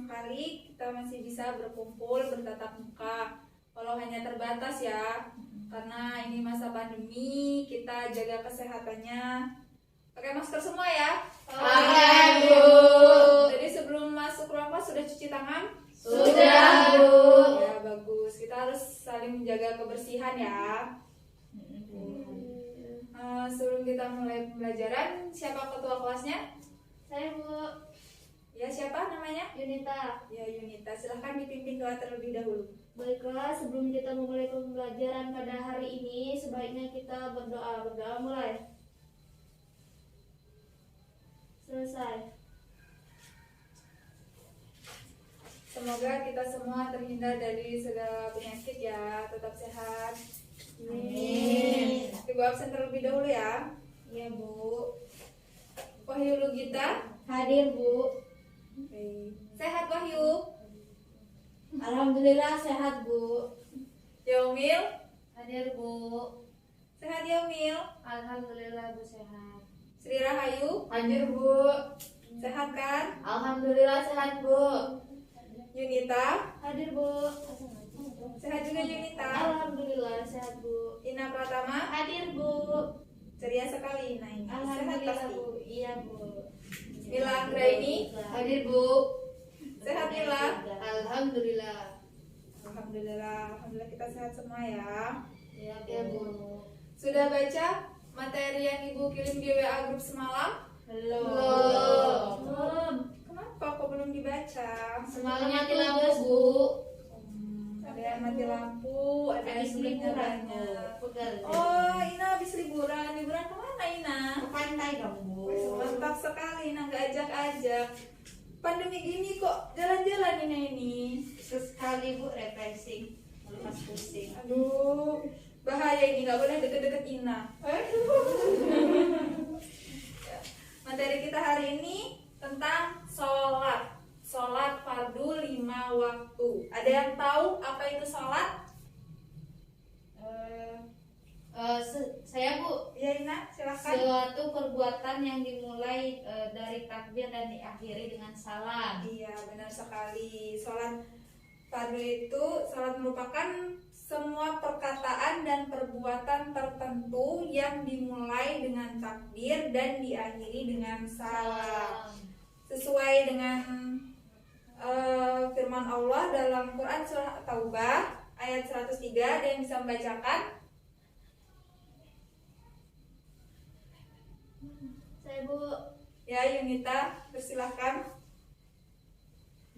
sekali kita masih bisa berkumpul bertatap muka, walau hanya terbatas ya, karena ini masa pandemi, kita jaga kesehatannya. Pakai masker semua ya. Pakai, Bu. Jadi sebelum masuk ruang kelas sudah cuci tangan? Sudah, Bu. Ya bagus, kita harus saling menjaga kebersihan ya. Sebelum kita mulai pembelajaran, siapa ketua kelasnya? Saya, Bu. Ya, siapa namanya? Yunita. Ya, Yunita. Silahkan dipimpin doa terlebih dahulu. Baiklah, sebelum kita memulai pembelajaran pada hari ini, sebaiknya kita berdoa. Berdoa mulai. Selesai. Semoga kita semua terhindar dari segala penyakit ya, tetap sehat. Amin. Ibu absen terlebih dahulu ya. Iya, Bu. Wahyu Lugita. Hadir, Bu. Oke. Sehat Wahyu. Alhamdulillah sehat, Bu. Yaumil. Hadir, Bu. Sehat Yaumil. Alhamdulillah, Bu, sehat. Sri Rahayu. Hadir, Bu. Sehat kan? Alhamdulillah sehat, Bu. Yunita. Hadir, Bu. Sehat juga Yunita. Alhamdulillah sehat, Bu. Ina Pratama. Hadir, Bu. Ceria sekali Ina ini. Sehat Alhamdulillah, pasti. Bu. Iya, Bu. Mila Anggraini. Hadir, Bu. Sehat Mila. Alhamdulillah. Alhamdulillah kita sehat semua ya. Iya, Bu. Sudah baca materi yang Ibu kirim di WA grup semalam? Belum. Kenapa kok belum dibaca? Semalam mati lampu, Bu. Ada yang mati lampu, ada yang sulitnya banyak. Pegal. Oh, Ina habis liburan. Liburan kemana Ina? Ke pantai dong, Bu. Mantap sekali, Ina nggak ajak-ajak. Pandemi gini kok jalan-jalan Ina ini. Sesekali, Bu, refreshing. Melepas pusing. Aduh, bahaya ini, nggak boleh deket-deket Ina. Materi kita hari ini tentang sholat. Sholat fardu 5 waktu. Ada yang tahu apa itu sholat? Saya, Bu, Ya Ina, silahkan. suatu perbuatan yang dimulai dari takbir dan diakhiri dengan salam. Iya, benar sekali. Sholat fardu itu, sholat merupakan semua perkataan dan perbuatan tertentu yang dimulai dengan takbir dan diakhiri dengan salam. Sesuai dengan firman Allah dalam Quran surah At-Taubah ayat 103, ada yang bisa membacakan? Saya, Bu. Ya, Yunita, persilahkan.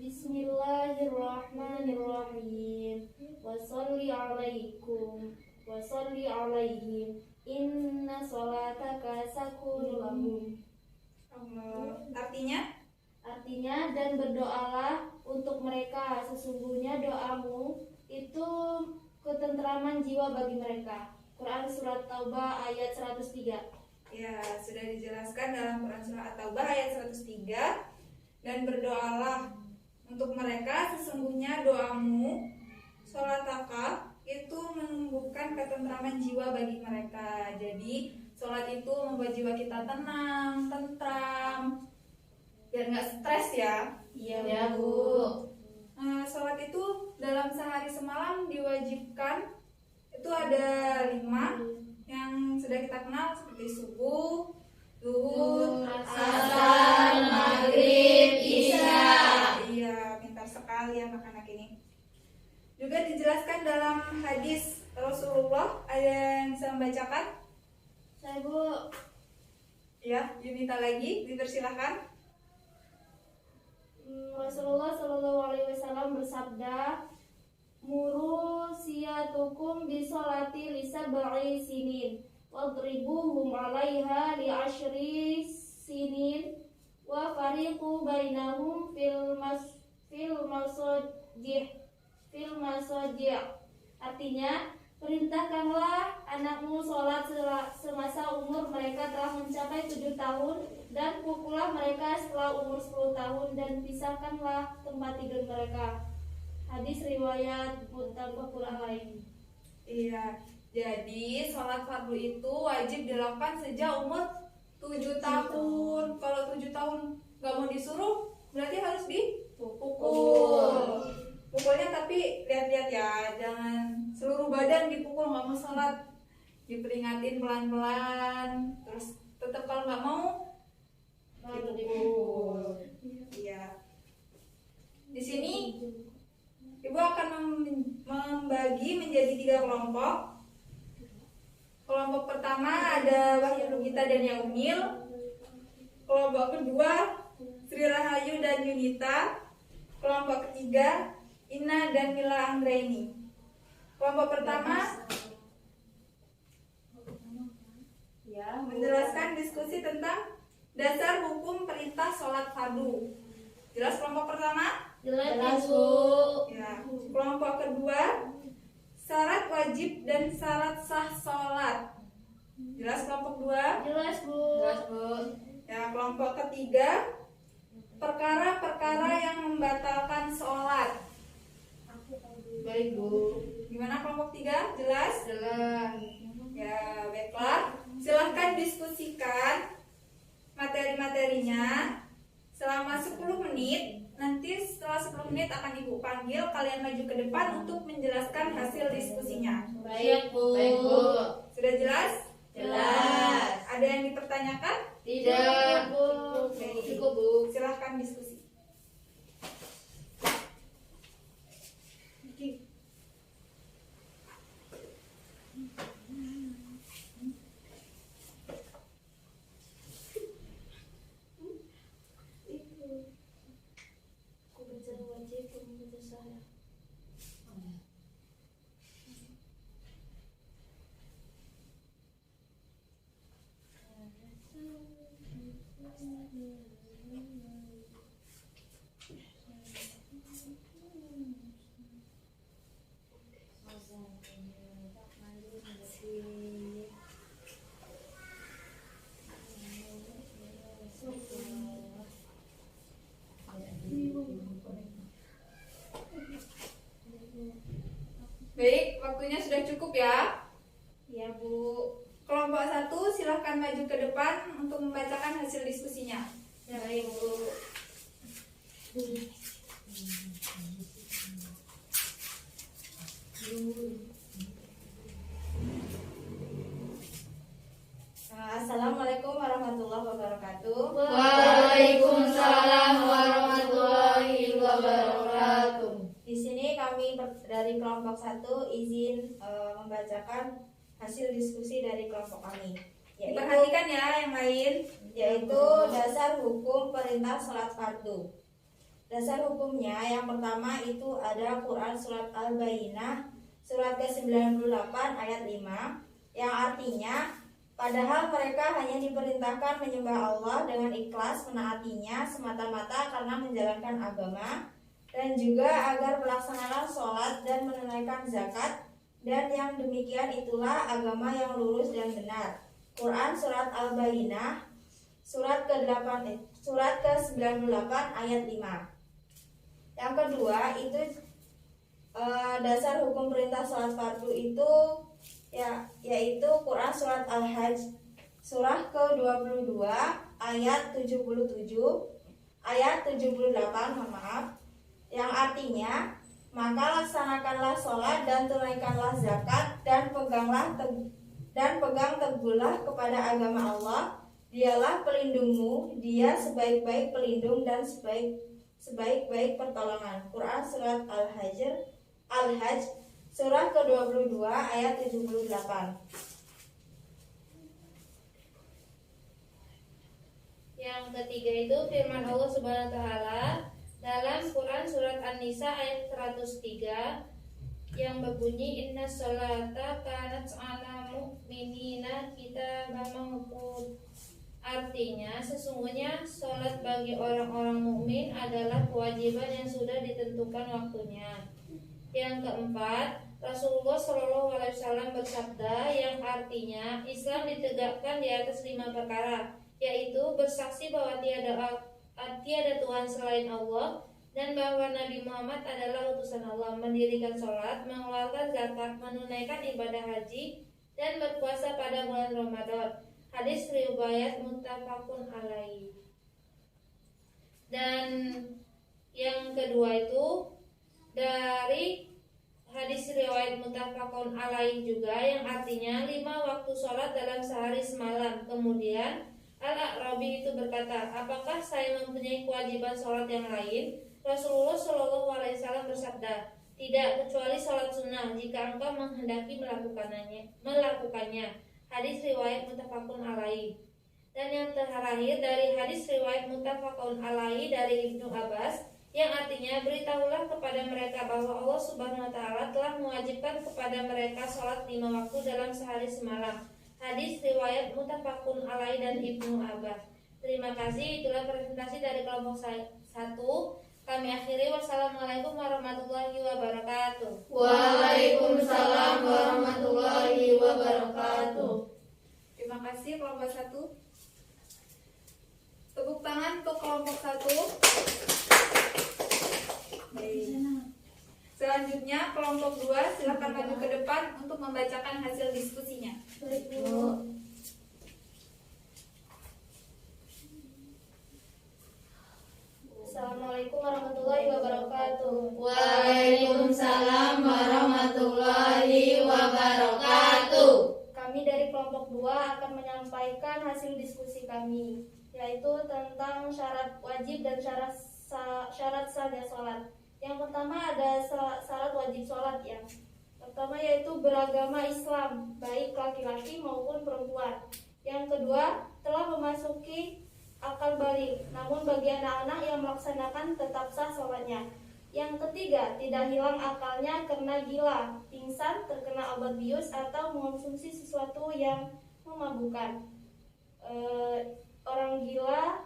Bismillahirrahmanirrahim. Wassalli alaihim inna salataka sakunun lahum. Artinya, dan berdoalah untuk mereka, sesungguhnya doamu itu ketentraman jiwa bagi mereka. Quran surat Taubah ayat 103. Ya, sudah dijelaskan dalam Quran surah At-Taubah ayat 103. Dan berdoalah untuk mereka, sesungguhnya doamu, sholataka, itu menumbuhkan ketentraman jiwa bagi mereka. Jadi sholat itu membuat jiwa kita tenang, tentram, biar nggak stres ya. Iya, Bu. Sholat itu dalam sehari semalam diwajibkan. Itu ada 5 yang sudah kita kenal, seperti subuh, zuhur, asar, maghrib, isya. Iya, pintar sekali anak-anak ini. Juga dijelaskan dalam hadis Rasulullah. Ada yang bisa membacakan? Saya, Bu. Ya, Yunita lagi, dipersilahkan. Rasulullah Shallallahu Alaihi Wasallam bersabda, muru siyatukum bisolati lisab'i sinin, wadribuhum alaiha li ashri sinin, wa fariqu bainahum fil masajih. Artinya, perintahkanlah anakmu sholat semasa umur mereka telah mencapai 7 tahun, dan pukullah mereka setelah umur 10 tahun, dan pisahkanlah tempat tidur mereka. Hadis riwayat Muttafaqun alaih. Iya, jadi sholat fardu itu wajib dilakukan sejak umur 7 tahun. Kalau 7 tahun nggak mau disuruh, berarti harus dipukul. diperingatin pelan-pelan, terus tetap kalau nggak mau dipukul. Iya. Di sini Ibu akan membagi menjadi 3 kelompok. Kelompok pertama ada Wahyu Lugita dan Yaumil. Kelompok kedua Sri Rahayu dan Yunita. Kelompok ketiga Ina dan Mila Anggraini. Kelompok pertama menjelaskan diskusi tentang dasar hukum perintah sholat fardu. Jelas kelompok pertama? Jelas, Bu. Ya. Kelompok kedua syarat wajib dan syarat sah sholat. Jelas kelompok 2? Jelas, Bu. Ya, kelompok ketiga perkara-perkara yang membatalkan sholat. Baik, Bu. Gimana kelompok 3? Jelas? Jelas. Ya, baiklah. Silahkan diskusikan materi-materinya selama 10 menit. Nanti setelah 10 menit akan Ibu panggil kalian maju ke depan untuk menjelaskan hasil diskusinya. Baik, Bu. Sudah jelas? Jelas. Ada yang dipertanyakan? Tidak, Bu. Baik. Cukup, Bu. Silahkan diskusi. Aku baca wajib, kamu baca sah. Baik, waktunya sudah cukup ya. Ya, Bu. Kelompok 1 silahkan maju ke depan untuk membacakan hasil diskusinya. Baik, Bu. Assalamualaikum warahmatullahi wabarakatuh. Waalaikumsalam warahmatullahi wabarakatuh. Di sini kami dari kelompok 1 izin membacakan hasil diskusi dari kelompok kami. Perhatikan ya yang lain. Yaitu dasar hukum perintah sholat fardu. Dasar hukumnya yang pertama itu ada Quran surat Al-Bayyinah surat ke-98 ayat 5 yang artinya padahal mereka hanya diperintahkan menyembah Allah dengan ikhlas menaatinya semata-mata karena menjalankan agama dan juga agar melaksanakan sholat dan menunaikan zakat dan yang demikian itulah agama yang lurus dan benar. Quran surat Al-Bayyinah surat ke-98 ayat 5. Yang kedua itu dasar hukum perintah sholat fardu itu yaitu Quran surat Al-Hajj surah ke-22 ayat 77 ayat 78 yang artinya maka laksanakanlah sholat dan tunaikanlah zakat dan pegang teguhlah kepada agama Allah, dialah pelindungmu, dia sebaik-baik pelindung dan sebaik-baik pertolongan. Quran surat Al-Hajj surah ke-22 ayat 78. Yang ketiga itu firman Allah Subhanahu wa taala dalam Quran surat An-Nisa ayat 103 yang berbunyi inna sholata kanat 'alal mu'minina kitaban mawquta. Artinya sesungguhnya sholat bagi orang-orang mukmin adalah kewajiban yang sudah ditentukan waktunya. Yang keempat, Rasulullah Shallallahu Alaihi Wasallam bersabda yang artinya Islam ditegakkan di atas 5 perkara, yaitu bersaksi bahwa tiada Tuhan selain Allah dan bahwa Nabi Muhammad adalah utusan Allah, mendirikan sholat, mengeluarkan zakat, menunaikan ibadah haji, dan berpuasa pada bulan Ramadan. Hadis riwayat muttafaqun alaih. Dan yang kedua itu dari Hadis riwayat muttafaqun alaih juga yang artinya 5 waktu sholat dalam sehari semalam. Kemudian Al-A'rabi itu berkata, apakah saya mempunyai kewajiban sholat yang lain? Rasulullah Shallallahu Alaihi Wasallam bersabda, tidak kecuali sholat sunnah jika engkau menghendaki melakukannya. Hadis riwayat muttafaqun alaih. Dan yang terakhir dari hadis riwayat muttafaqun alaih dari Ibnu Abbas yang artinya beritahulah kepada mereka bahwa Allah Subhanahu wa taala telah mewajibkan kepada mereka sholat 5 waktu dalam sehari semalam. Hadis riwayat muttafaqun alaih dan Ibnu Abbas. Terima kasih, itulah presentasi dari kelompok 1. Kami akhiri, wassalamualaikum warahmatullahi wabarakatuh. Waalaikumsalam warahmatullahi wabarakatuh. Terima kasih kelompok 1. Tepuk tangan untuk kelompok 1. Baik. Selanjutnya kelompok 2 silakan maju ke depan untuk membacakan hasil diskusinya. Assalamualaikum warahmatullahi wabarakatuh. Waalaikumsalam warahmatullahi wabarakatuh. Kami dari kelompok 2 akan menyampaikan hasil diskusi kami, yaitu tentang syarat wajib dan syarat sahnya sholat. Yang pertama ada syarat wajib sholat ya. Pertama yaitu beragama Islam, baik laki-laki maupun perempuan. Yang kedua, telah memasuki akal balik, namun bagi anak-anak yang melaksanakan tetap sah sholatnya. Yang ketiga, tidak hilang akalnya karena gila, pingsan, terkena obat bius, atau mengonsumsi sesuatu yang memabukkan. Orang gila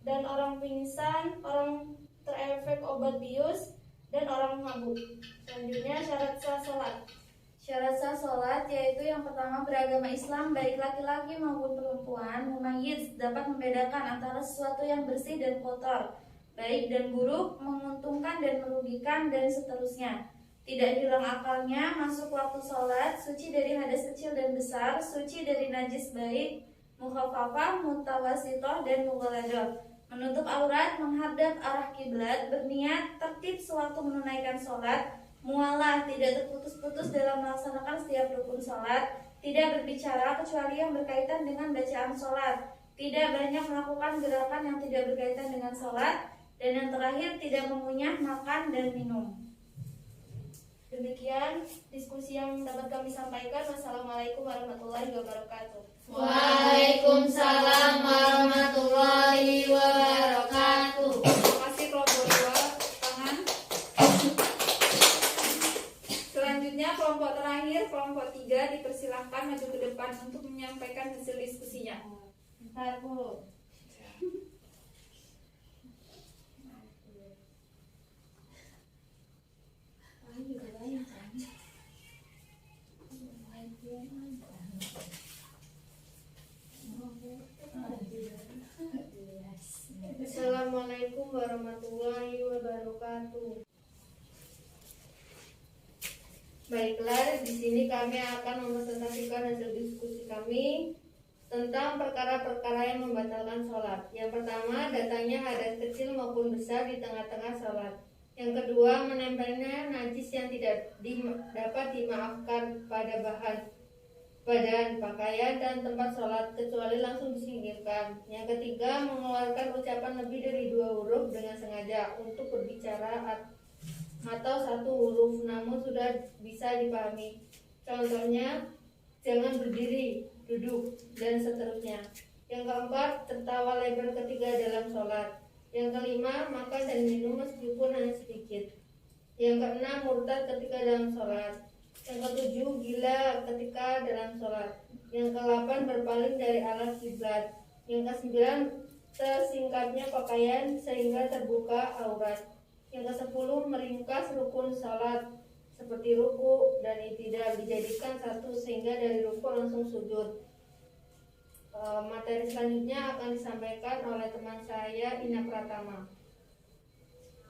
dan orang pingsan, orang terefek obat bius, dan orang mabuk. Selanjutnya syarat sah sholat. Syarat sah sholat yaitu yang pertama beragama Islam baik laki-laki maupun perempuan, mumayyiz dapat membedakan antara sesuatu yang bersih dan kotor, baik dan buruk, menguntungkan dan merugikan, dan seterusnya. Tidak hilang akalnya, masuk waktu sholat, suci dari hadas kecil dan besar, suci dari najis baik, mukhafafah, mutawasitoh, dan mughaladah. Menutup aurat, menghadap arah kiblat, berniat, tertib sewaktu menunaikan sholat, mualah, tidak terputus-putus dalam melaksanakan setiap rukun sholat, tidak berbicara kecuali yang berkaitan dengan bacaan sholat, tidak banyak melakukan gerakan yang tidak berkaitan dengan sholat, dan yang terakhir tidak mengunyah, makan, dan minum. Demikian diskusi yang dapat kami sampaikan. Wassalamualaikum warahmatullahi wabarakatuh. Waalaikumsalam warahmatullahi wabarakatuh. Terima kasih kelompok 2, tangan. Selanjutnya kelompok terakhir, kelompok 3 dipersilahkan maju ke depan untuk menyampaikan hasil diskusinya. Bentar, Bu. Assalamualaikum warahmatullahi wabarakatuh. Baiklah, di sini kami akan mempresentasikan hasil diskusi kami tentang perkara-perkara yang membatalkan sholat. Yang pertama, datangnya hadas kecil maupun besar di tengah-tengah sholat. Yang kedua, menempelnya najis yang tidak dapat dimaafkan pada badan, pakaian, dan tempat sholat kecuali langsung disingkirkan. Yang ketiga, mengeluarkan ucapan lebih dari 2 huruf dengan sengaja untuk berbicara atau 1 huruf namun sudah bisa dipahami. Contohnya, jangan berdiri, duduk, dan seterusnya. Yang keempat, tertawa lebar ketika dalam sholat. Yang kelima, makan dan minum meskipun hanya sedikit. Yang keenam, murtad ketika dalam sholat. Yang ketujuh, gila ketika dalam sholat. Yang ke-8, berpaling dari arah kiblat. Yang ke-9, tersingkapnya pakaian sehingga terbuka aurat. Yang ke-10, meringkas rukun sholat seperti ruku dan i'tidal dijadikan satu sehingga dari ruku langsung sujud. Materi selanjutnya akan disampaikan oleh teman saya, Ina Pratama.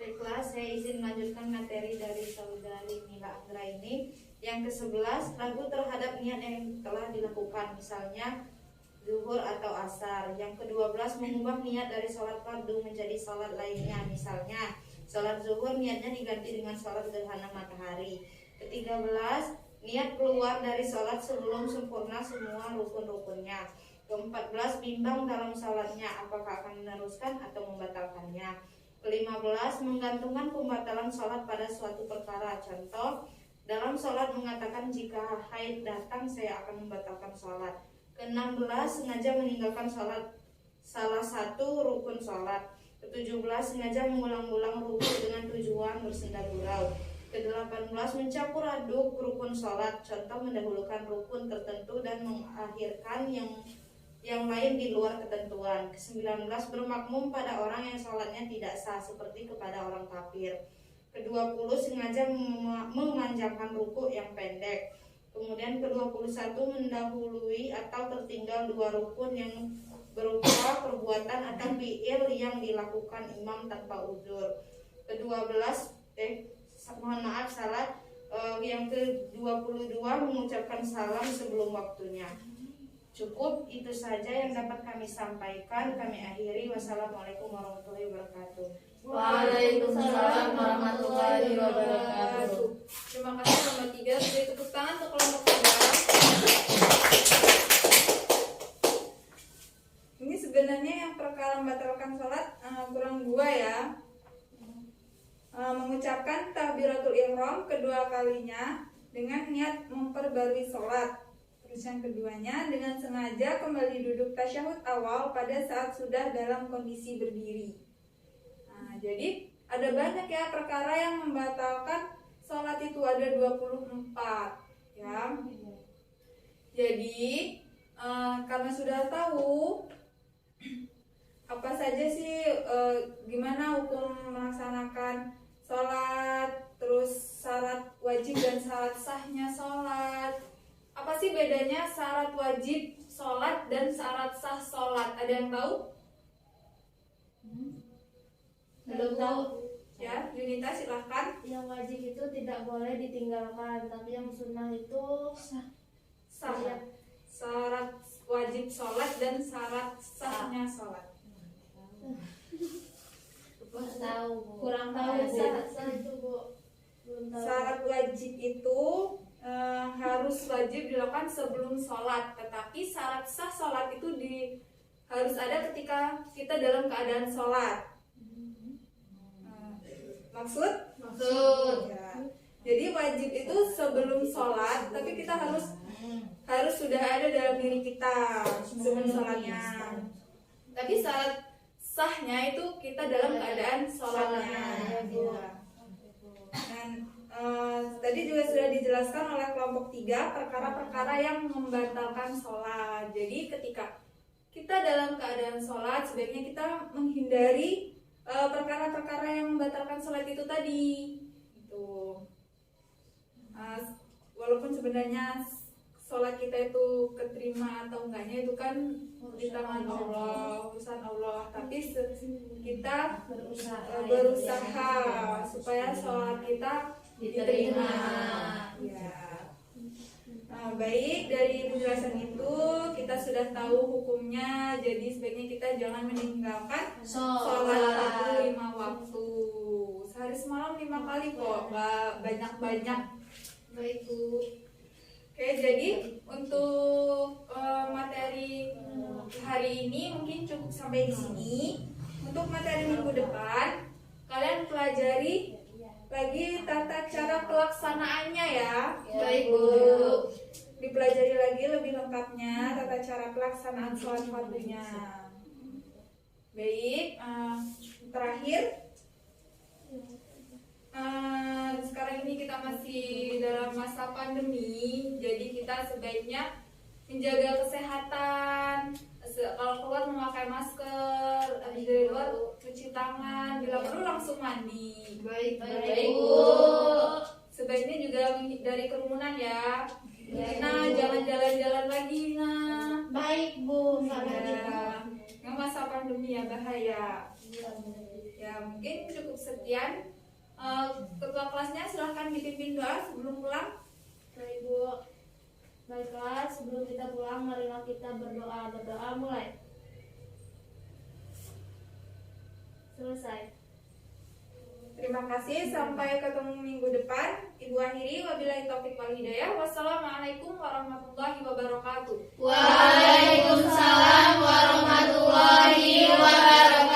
Baiklah, saya izin melanjutkan materi dari saudari Mila Anggraini. Yang ke-11, ragu terhadap niat yang telah dilakukan, misalnya zuhur atau asar. Yang ke-12, mengubah niat dari sholat fardu menjadi sholat lainnya, misalnya sholat zuhur niatnya diganti dengan sholat gerhana matahari. Ke-13, niat keluar dari sholat sebelum sempurna semua rukun-rukunnya. Ke-14, bimbang dalam sholatnya, apakah akan meneruskan atau membatalkannya. Ke-15, menggantungkan pembatalan sholat pada suatu perkara. Contoh, dalam sholat mengatakan jika haid datang saya akan membatalkan sholat. Ke-16, sengaja meninggalkan sholat salah satu rukun sholat. Ke-17, sengaja mengulang-ulang rukun dengan tujuan bersenda gurau. Ke-18, mencampur aduk rukun sholat. Contoh, mendahulukan rukun tertentu dan mengakhirkan yang lain di luar ketentuan. Ke-19, bermakmum pada orang yang sholatnya tidak sah seperti kepada orang kafir. Ke-20, sengaja memanjangkan ruku yang pendek. Kemudian ke-21, mendahului atau tertinggal dua rukun yang berupa perbuatan atau fi'il yang dilakukan imam tanpa uzur. Ke-12, yang ke-22, mengucapkan salam sebelum waktunya. Cukup itu saja yang dapat kami sampaikan. Kami akhiri. Wassalamualaikum warahmatullahi wabarakatuh. Waalaikumsalam warahmatullahi wabarakatuh. Terima kasih kelompok 3. Beri tepuk tangan untuk kelompok 3. Ini sebenarnya yang perkara membatalkan sholat kurang 2 ya. Mengucapkan takbiratul ihram kedua kalinya dengan niat memperbarui sholat. Terus yang keduanya dengan sengaja kembali duduk tasyahud awal pada saat sudah dalam kondisi berdiri. Nah, jadi ada banyak ya perkara yang membatalkan sholat itu, ada 24 ya. Jadi karena sudah tahu apa saja sih gimana hukum melaksanakan sholat, terus syarat wajib dan syarat sahnya sholat. Apa sih bedanya syarat wajib sholat dan syarat sah sholat? Ada yang tahu? Belum tahu. Ya, Yunita silahkan. Yang wajib itu tidak boleh ditinggalkan, tapi yang sunnah itu Sah. Syarat wajib sholat dan syarat sahnya sholat. kurang tahu Bu. Sah itu Bu. Belum tahu. Syarat wajib itu harus wajib dilakukan sebelum sholat, tetapi syarat sah sholat itu harus ada ketika kita dalam keadaan sholat. Maksud? Ya. Jadi wajib itu sebelum sholat, tapi kita harus sudah ada dalam diri kita sebelum sholatnya. Tapi syarat sahnya itu kita dalam keadaan sholatnya. Dan tadi juga sudah dijelaskan oleh kelompok 3 perkara-perkara yang membatalkan sholat. Jadi ketika kita dalam keadaan sholat, sebaiknya kita menghindari perkara-perkara yang membatalkan sholat itu tadi. Gitu. Walaupun sebenarnya sholat kita itu keterima atau enggaknya itu kan di tangan Allah, urusan Allah. Tapi kita berusaha supaya sholat kita diterima. Ya. Baik, dari penjelasan itu kita sudah tahu hukumnya. Jadi sebaiknya kita jangan meninggalkan sholat 5 waktu. Sehari semalam 5 kali kok, nggak banyak-banyak. Baik Bu. Oke, jadi untuk materi hari ini mungkin cukup sampai di sini. Untuk materi minggu depan, kalian pelajari lagi tata cara pelaksanaannya ya. Baik Bu. Dipelajari lagi lebih lengkapnya tata cara pelaksanaan sholat fardunya. Baik, terakhir sekarang ini kita masih dalam masa pandemi, jadi kita sebaiknya menjaga kesehatan. Kalau keluar memakai masker, habis dari luar cuci tangan, bila perlu langsung mandi. Baik Bu. Sebaiknya juga menghindari kerumunan ya. Nah, jangan jalan-jalan lagi. Nah, Baik Bu. ya, nggak masa pandemi ya, bahaya. Ya, mungkin cukup sekian. Ketua kelasnya silahkan dipimpin doa sebelum pulang. Baik Bu. Baiklah, sebelum kita pulang, marilah kita berdoa. Berdoa mulai. Selesai. Terima kasih, sampai ketemu minggu depan. Ibu akhiri, wabillahi taufiq wal hidayah. Wassalamualaikum warahmatullahi wabarakatuh. Waalaikumsalam warahmatullahi wabarakatuh.